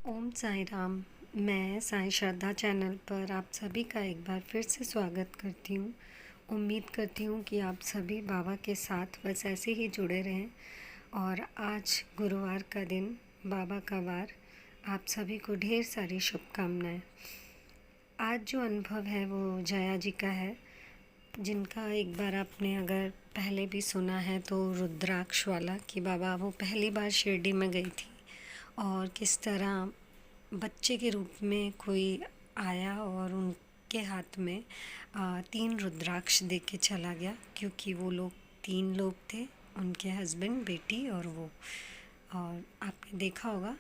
ओम साई राम। मैं साई श्रद्धा चैनल पर आप सभी का एक बार फिर से स्वागत करती हूँ। उम्मीद करती हूँ कि आप सभी बाबा के साथ बस ऐसे ही जुड़े रहें। और आज गुरुवार का दिन, बाबा का वार, आप सभी को ढेर सारी शुभकामनाएं। आज जो अनुभव है वो जया जी का है, जिनका एक बार आपने अगर पहले भी सुना है तो रुद्राक्ष वाला, कि बाबा वो पहली बार शिरडी में गई थी और किस तरह बच्चे के रूप में कोई आया और उनके हाथ में 3 रुद्राक्ष दे के चला गया, क्योंकि वो लोग 3 लोग थे, उनके हस्बैंड, बेटी और वो। और आपने देखा होगा,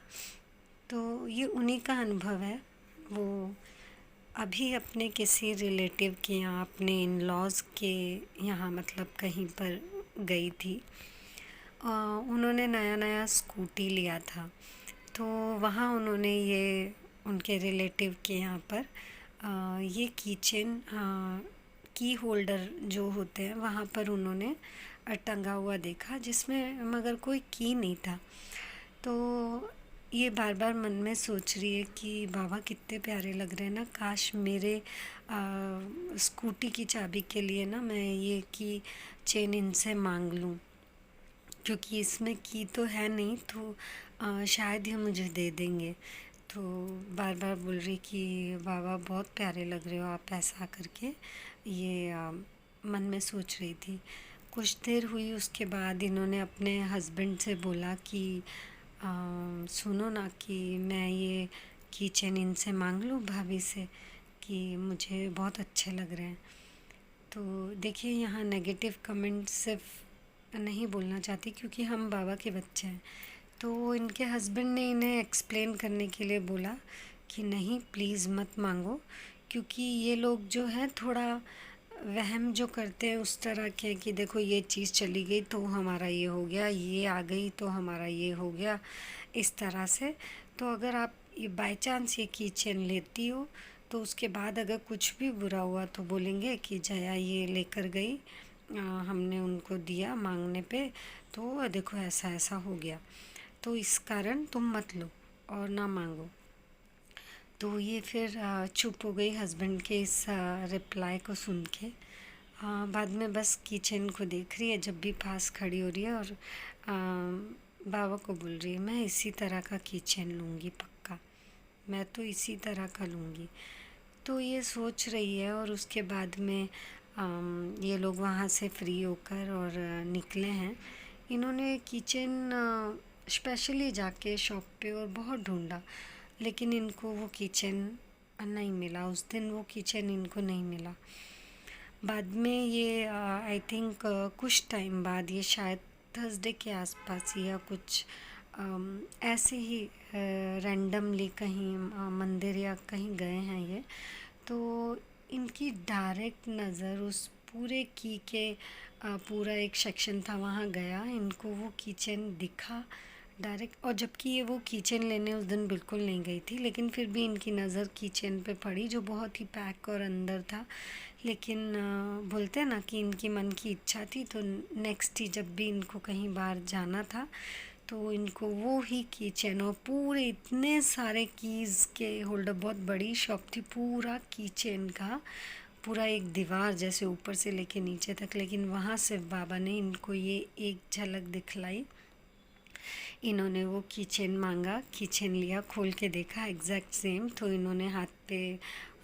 तो ये उन्हीं का अनुभव है। वो अभी अपने किसी रिलेटिव के यहाँ, अपने इन लॉज़ के यहाँ, मतलब कहीं पर गई थी। उन्होंने नया नया स्कूटी लिया था, तो वहाँ उन्होंने ये उनके रिलेटिव के यहाँ पर ये कीचेन, की होल्डर जो होते हैं वहाँ पर उन्होंने टंगा हुआ देखा, जिसमें मगर कोई की नहीं था। तो ये बार बार मन में सोच रही है कि बाबा कितने प्यारे लग रहे हैं ना, काश मेरे स्कूटी की चाबी के लिए ना मैं ये की चेन इनसे मांग लूँ, क्योंकि इसमें की तो है नहीं, तो शायद ये मुझे दे देंगे। तो बार बार बोल रही कि बाबा बहुत प्यारे लग रहे हो आप, ऐसा करके ये मन में सोच रही थी। कुछ देर हुई, उसके बाद इन्होंने अपने हस्बैंड से बोला कि सुनो ना, कि मैं ये कीचेन इनसे मांग लूँ भाभी से, कि मुझे बहुत अच्छे लग रहे हैं। तो देखिए, यहाँ नेगेटिव कमेंट सिर्फ नहीं बोलना चाहती, क्योंकि हम बाबा के बच्चे हैं। तो इनके हस्बैंड ने इन्हें एक्सप्लेन करने के लिए बोला कि नहीं, प्लीज़ मत मांगो, क्योंकि ये लोग जो है थोड़ा वहम जो करते हैं उस तरह के, कि देखो ये चीज़ चली गई तो हमारा ये हो गया, ये आ गई तो हमारा ये हो गया, इस तरह से। तो अगर आप ये बाय चांस ये की चेन लेती हो, तो उसके बाद अगर कुछ भी बुरा हुआ तो बोलेंगे कि जया ये लेकर गई, हमने उनको दिया मांगने पे, तो देखो ऐसा ऐसा हो गया, तो इस कारण तुम मत लो और ना मांगो। तो ये फिर चुप हो गई हस्बैंड के इस रिप्लाई को सुन के। बाद में बस किचन को देख रही है, जब भी पास खड़ी हो रही है, और बाबा को बोल रही है मैं इसी तरह का किचन लूँगी, पक्का मैं तो इसी तरह का लूँगी। तो ये सोच रही है, और उसके बाद में ये लोग वहाँ से फ्री होकर और निकले हैं। इन्होंने किचन स्पेशली जाके शॉप पे और बहुत ढूंढा, लेकिन इनको वो किचन नहीं मिला। उस दिन वो किचन इनको नहीं मिला। बाद में ये आई थिंक कुछ टाइम बाद, ये शायद थर्सडे के आसपास या कुछ ऐसे ही रैंडमली कहीं मंदिर या कहीं गए हैं ये, तो इनकी डायरेक्ट नज़र उस पूरे की के पूरा एक सेक्शन था वहाँ गया, इनको वो किचन दिखा डायरेक्ट। और जबकि ये वो किचन लेने उस दिन बिल्कुल नहीं गई थी, लेकिन फिर भी इनकी नज़र किचन पे पड़ी, जो बहुत ही पैक और अंदर था। लेकिन बोलते हैं ना कि इनकी मन की इच्छा थी, तो नेक्स्ट ही जब भी इनको कहीं बाहर जाना था, तो इनको वो ही किचन, और पूरे इतने सारे कीज़ के होल्डर, बहुत बड़ी शॉप थी, पूरा किचन का पूरा एक दीवार जैसे ऊपर से लेके नीचे तक। लेकिन वहाँ सिर्फ बाबा ने इनको ये एक झलक दिखलाई। इन्होंने वो किचन मांगा, किचन लिया, खोल के देखा एग्जैक्ट सेम, तो इन्होंने हाथ पे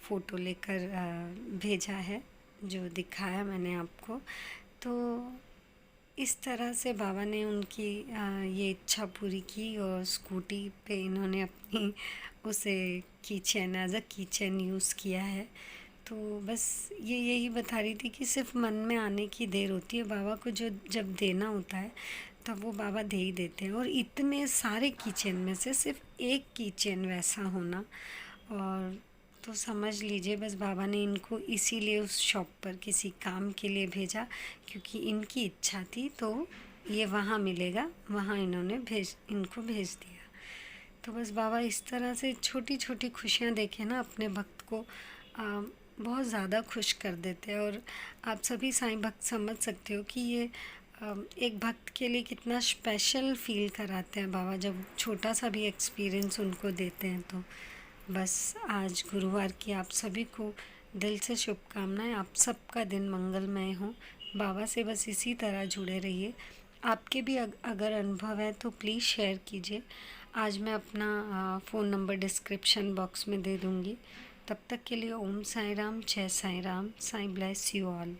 फ़ोटो लेकर भेजा है, जो दिखाया मैंने आपको। तो इस तरह से बाबा ने उनकी ये इच्छा पूरी की, और स्कूटी पे इन्होंने अपनी उसे kitchen as a kitchen use किया है। तो बस ये यही बता रही थी कि सिर्फ मन में आने की देर होती है, बाबा को जो जब देना होता है तब वो बाबा दे ही देते हैं। और इतने सारे किचन में से सिर्फ एक किचन वैसा होना, और तो समझ लीजिए बस बाबा ने इनको इसीलिए उस शॉप पर किसी काम के लिए भेजा, क्योंकि इनकी इच्छा थी, तो ये वहाँ मिलेगा, वहाँ इनको भेज दिया। तो बस बाबा इस तरह से छोटी छोटी खुशियाँ देखे ना अपने भक्त को बहुत ज़्यादा खुश कर देते हैं। और आप सभी साईं भक्त समझ सकते हो कि ये एक भक्त के लिए कितना स्पेशल फ़ील कराते हैं बाबा जब छोटा सा भी एक्सपीरियंस उनको देते हैं। तो बस आज गुरुवार की आप सभी को दिल से शुभकामनाएं। आप सबका दिन मंगलमय हो। बाबा से बस इसी तरह जुड़े रहिए। आपके भी अगर अनुभव है तो प्लीज़ शेयर कीजिए। आज मैं अपना फ़ोन नंबर डिस्क्रिप्शन बॉक्स में दे दूँगी। तब तक के लिए ओम साई राम, जय Sai Ram, Sai bless you all.